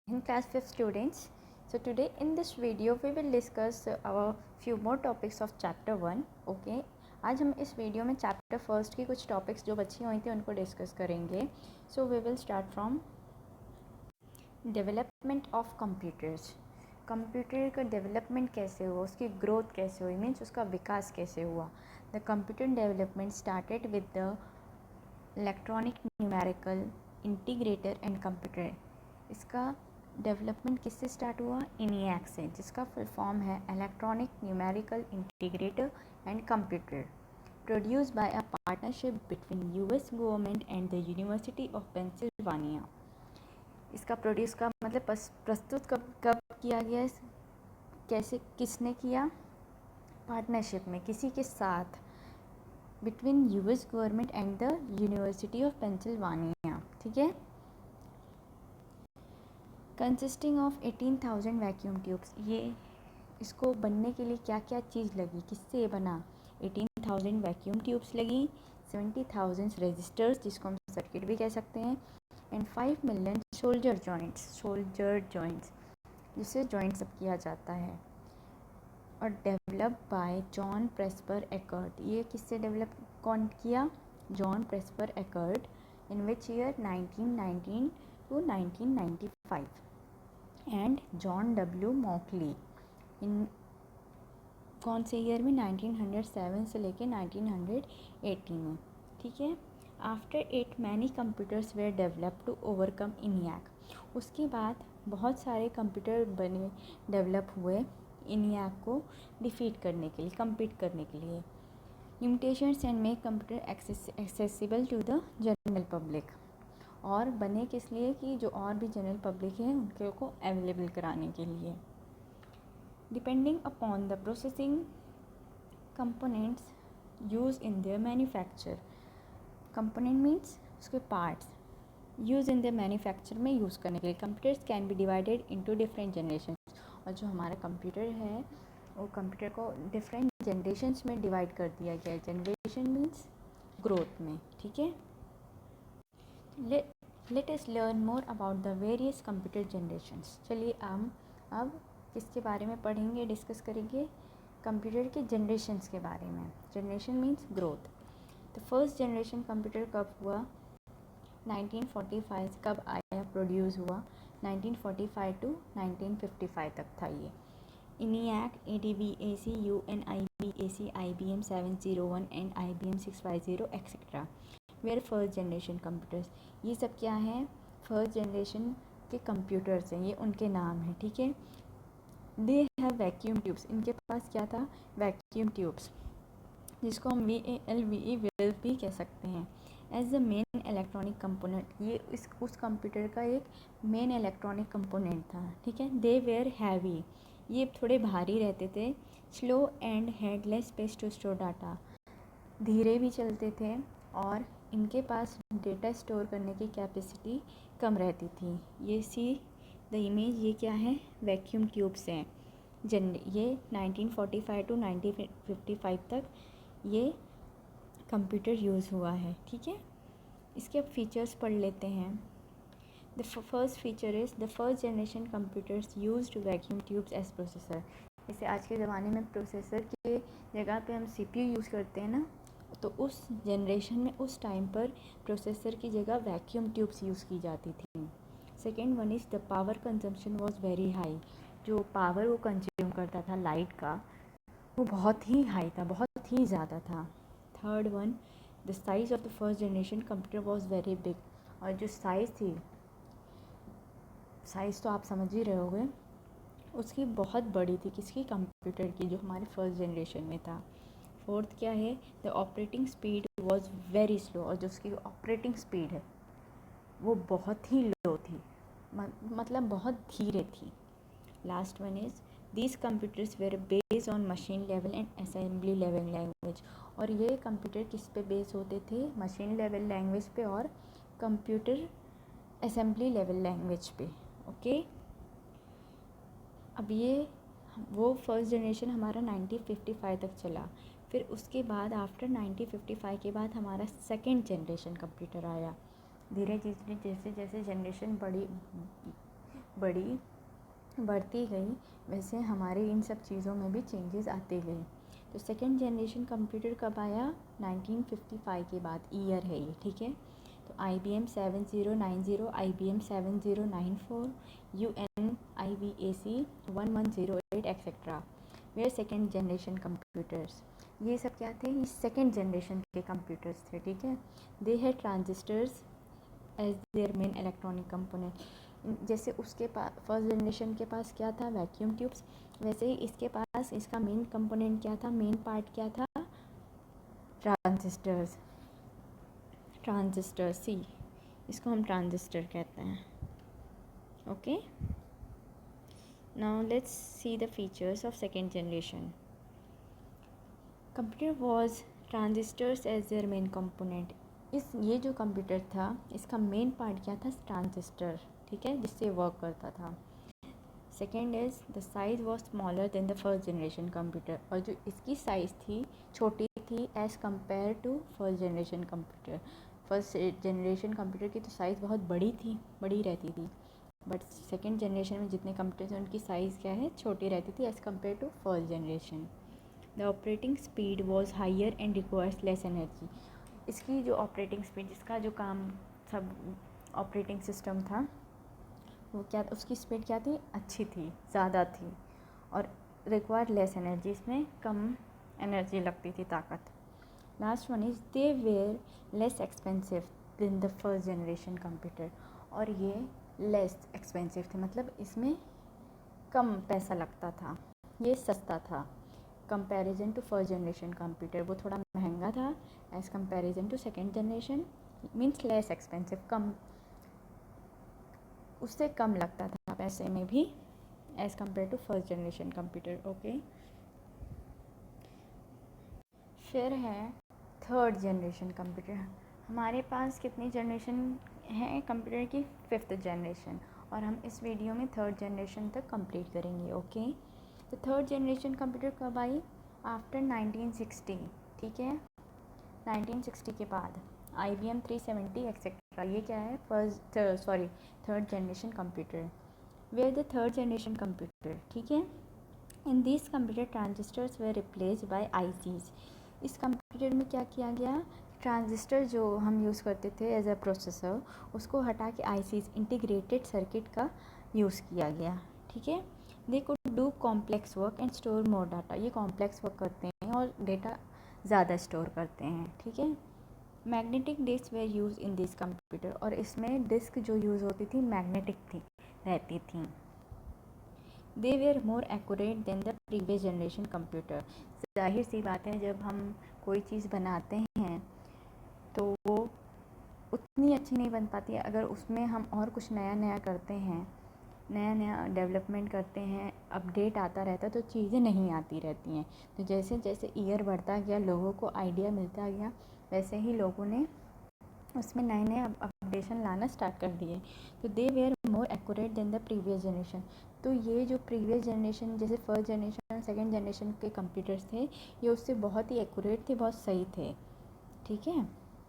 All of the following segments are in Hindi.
In class 5 students, so today in this video we will discuss our few more topics of chapter 1. Okay, आज हम इस वीडियो में चैप्टर फर्स्ट की कुछ टॉपिक्स जो बची हुई थी उनको डिस्कस करेंगे. So we will start from development of computers. Computer का डेवलपमेंट कैसे हुआ, उसकी ग्रोथ कैसे हुई, मीन्स उसका विकास कैसे हुआ. The computer development started with the electronic numerical integrator and computer. इसका डेवलपमेंट किससे स्टार्ट हुआ? ENIAC से, जिसका फुल फॉर्म है electronic numerical integrator and computer, produce by a partnership between US government and the university of Pennsylvania. इसका प्रोड्यूस का मतलब प्रस्तुत कब किया गया, कैसे, किसने किया? पार्टनरशिप में, किसी के साथ, between US government and the university of Pennsylvania. ठीक है. Consisting of 18,000 vacuum tubes. ये इसको बनने के लिए क्या क्या चीज़ लगी, किससे ये बना? 18,000 वैक्यूम ट्यूब्स लगी, 70,000 रजिस्टर्स जिसको हम सर्किट भी कह सकते हैं, एंड 5 मिलियन सोल्जर जॉइंट्स जिससे जॉइंट सब किया जाता है. और develop by John Presper Eckert. ये किससे डेवलप कौन किया? John Presper Eckert. In which year? 1919 to 1995. And John W Mauchly इन कौन से ईयर में? 1907 से लेके 1980 में. ठीक है. After it many computers were develop to overcome ENIAC. उसके बाद बहुत सारे कंप्यूटर बने, डेवलप हुए ENIAC को डिफीट करने के लिए, कम्पीट करने के लिए. Limitations and make computer accessible to the general public. और बने किस लिए? कि जो और भी जनरल पब्लिक है उनके को अवेलेबल कराने के लिए. Depending upon the processing components use in their manufacture. Component means उसके parts use in their manufacture में यूज़ करने के लिए. Computers can be divided into different generation. और जो हमारा कंप्यूटर है वो कंप्यूटर को डिफरेंट जनरेशन्स में डिवाइड कर दिया गया है. जनरेशन मीन्स ग्रोथ में. ठीक है. Let us learn more about the various computer generations. चलिए हम अब किसके बारे में पढ़ेंगे, डिस्कस करेंगे? कंप्यूटर के जनरेशन्स के बारे में. Generation means growth. तो फर्स्ट जनरेशन कंप्यूटर कब हुआ? 1945. कब आया, प्रोड्यूस हुआ? 1945 to 1955 तक था ये. ENIAC, ADVAC, UNIVAC, IBM 701 and IBM 650 etc. Were first generation computers. ये सब क्या हैं? फर्स्ट जनरेशन के कंप्यूटर्स हैं, ये उनके नाम हैं. ठीक है. They have vacuum tubes. इनके पास क्या था? वैक्यूम ट्यूब्स, जिसको हम VALVE भी कह सकते हैं. As the main electronic component. ये उस कंप्यूटर का एक मेन इलेक्ट्रॉनिक कंपोनेंट था. ठीक है. They were heavy. ये थोड़े भारी रहते थे. Slow and had less space to store data. धीरे भी चलते थे और इनके पास डेटा स्टोर करने की कैपेसिटी कम रहती थी. ये सी द इमेज. ये क्या है? वैक्यूम ट्यूब्स हैं. ये 1945 to 1955 तक ये कंप्यूटर यूज़ हुआ है. ठीक है. इसके अब फीचर्स पढ़ लेते हैं. The first feature is the first generation computers used vacuum tubes as processor. जैसे आज के ज़माने में प्रोसेसर के जगह पे हम CPU यूज़ करते हैं ना, तो उस जनरेशन में, उस टाइम पर प्रोसेसर की जगह वैक्यूम ट्यूब्स यूज़ की जाती थी. Second one is the power consumption was very high. जो पावर वो कंज्यूम करता था लाइट का, वो बहुत ही हाई था, बहुत ही ज़्यादा था. Third one, the size of the first generation computer was very big. और जो साइज़ थी, साइज़ तो आप समझ ही रहे होंगे, उसकी बहुत बड़ी थी. किसकी? कंप्यूटर की, जो हमारे फर्स्ट जनरेशन में था. फोर्थ क्या है? The operating speed was very slow. और जो उसकी ऑपरेटिंग स्पीड है वो बहुत ही लो थी, मतलब बहुत धीरे थी. Last one is these computers were based on machine level and assembly level language. और ये कंप्यूटर किस पे बेस होते थे? मशीन लेवल लैंग्वेज पे और कंप्यूटर असेंबली लेवल लैंग्वेज पे. ओके. अब ये वो फर्स्ट जनरेशन हमारा 1955 तक चला. फिर उसके बाद आफ्टर 1955 के बाद हमारा सेकेंड जनरेशन कंप्यूटर आया. धीरे धीरे जैसे जैसे जनरेशन बढ़ती गई, वैसे हमारे इन सब चीज़ों में भी चेंजेस आते गए। तो सेकेंड जनरेशन कंप्यूटर कब आया? 1955 के बाद, ईयर है ये, ठीक है। तो IBM 7090, IBM 7094, UNIVAC 1108 etcetera were second generation computers. ये सब क्या थे? ये सेकेंड जनरेशन के कंप्यूटर्स थे, ठीक है। They had transistors as their main electronic component. जैसे उसके पास फर्स्ट जनरेशन के पास क्या था? Vacuum tubes. वैसे ही इसके पास इसका मेन कंपोनेंट क्या था? मेन पार्ट क्या था? ट्रांजिस्टर्स। ट्रांजिस्टर सी, इसको हम ट्रांजिस्टर कहते हैं। Okay, now let's see the features of second generation computer was transistors as their main component. ये जो कंप्यूटर था, इसका मेन पार्ट क्या था? ट्रांजिस्टर, ठीक है, जिससे वर्क करता था। Second is the size was smaller than the first generation computer. और जो इसकी साइज़ थी, छोटी थी as compare to first generation computer. First generation computer की तो साइज़ बहुत बड़ी रहती थी, बट सेकेंड जनरेशन में जितने कंप्यूटर्स हैं उनकी साइज़ क्या है? छोटी रहती थी as compare to first generation. The operating speed was higher and requires less energy. इसकी जो ऑपरेटिंग स्पीड, जिसका जो काम सब ऑपरेटिंग सिस्टम था, वो क्या, उसकी स्पीड क्या थी? अच्छी थी, ज़्यादा थी, और रिक्वायर लेस एनर्जी, इसमें कम एनर्जी लगती थी, ताकत। Last one is they were less expensive than the first generation computer. और ये लेस एक्सपेंसिव थे, मतलब इसमें कम पैसा लगता था, ये सस्ता था comparison to first generation computer. वो थोड़ा महंगा था as comparison to second generation, means less expensive, कम, उससे कम लगता था पैसे में भी as compare to first generation computer. Okay, फिर है थर्ड जनरेशन कंप्यूटर। हमारे पास कितनी जनरेशन है कंप्यूटर की? फिफ्थ जनरेशन, और हम इस वीडियो में थर्ड जनरेशन तक कंप्लीट करेंगे। ओके, तो थर्ड जनरेशन कंप्यूटर कब आई? आफ्टर 1960, ठीक है, 1960 के बाद। IBM 370 एक्सेट्रा, ये क्या है? Third generation computer. Were the third generation computer, ठीक है। In this computer transistors were replace by ICs। इस कंप्यूटर में क्या किया गया? ट्रांजिस्टर जो हम यूज़ करते थे एज अ प्रोसेसर, उसको हटा के ICs, इंटीग्रेटेड सर्किट का यूज़ किया गया, ठीक है। They could do complex work and store more data. ये कॉम्प्लेक्स वर्क करते हैं और डेटा ज़्यादा स्टोर करते हैं, ठीक है। Magnetic disk were use in this computer, और इसमें डिस्क जो यूज़ होती थी मैग्नेटिक रहती थी। They were more accurate than the previous generation computer. जाहिर सी बात है, जब हम कोई चीज़ बनाते हैं तो वो उतनी अच्छी नहीं बन पाती है अगर उसमें हम और कुछ नया करते हैं, नया डेवलपमेंट करते हैं, अपडेट आता रहता है, तो चीज़ें नहीं आती रहती हैं। तो जैसे जैसे ईयर बढ़ता गया, लोगों को आइडिया मिलता गया, वैसे ही लोगों ने उसमें नए अपडेशन लाना स्टार्ट कर दिए। तो they were more accurate than the previous generation. तो ये जो प्रीवियस जनरेशन, जैसे फर्स्ट जनरेशन और सेकेंड जनरेशन के कंप्यूटर्स थे, ये उससे बहुत ही एक्यूरेट थे, बहुत सही थे, ठीक है।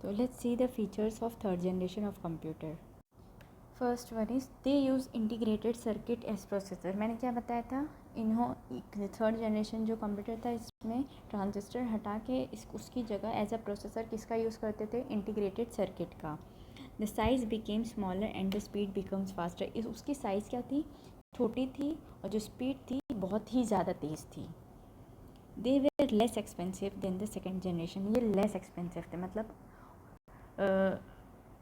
तो let's see the features of third generation of computer. First one is they use integrated circuit as processor. मैंने क्या बताया था? थर्ड जनरेशन जो कंप्यूटर था, इसमें ट्रांजिस्टर हटा के उसकी जगह एज अ प्रोसेसर किसका यूज़ करते थे? इंटीग्रेटेड सर्किट का। The size became smaller and the speed becomes faster. उसकी साइज़ क्या थी? छोटी थी, और जो स्पीड थी बहुत ही ज़्यादा तेज़ थी। They were less expensive than the second generation. ये लेस एक्सपेंसिव थे, मतलब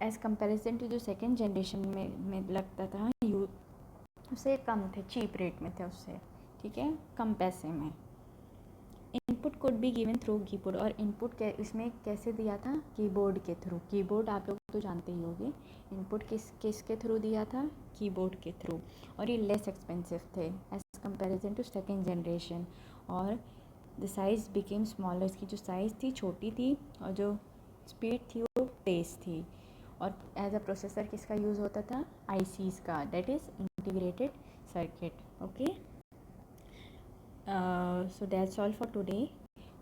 एज़ कंपेरिजन टू जो सेकेंड जनरेशन में लगता था उससे कम थे, चीप रेट में थे उससे, ठीक है, कम पैसे में। इनपुट कोड भी गिवन थ्रू कीबोर्ड। और इनपुट इसमें कैसे दिया था? कीबोर्ड के थ्रू। कीबोर्ड आप लोग तो जानते ही होंगे। इनपुट किसके थ्रू दिया था? कीबोर्ड के थ्रू। और ये लेस एक्सपेंसिव थे as comparison to second generation. और द साइज़ बिकेम स्मॉलर। इसकी जो साइज़ थी छोटी थी, और जो स्पीड थी वो तेज़ थी। और एज अ प्रोसेसर किसका यूज़ होता था? ICs का, that is integrated circuit. Okay, so that's all for today.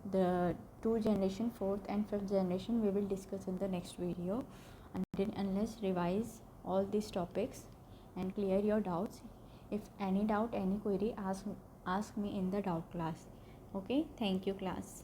The two generation, fourth and fifth generation, we will discuss in the next video. Until unless revise all these topics and clear your doubts. If any doubt, any query, ask me in the doubt class. Okay, thank you class.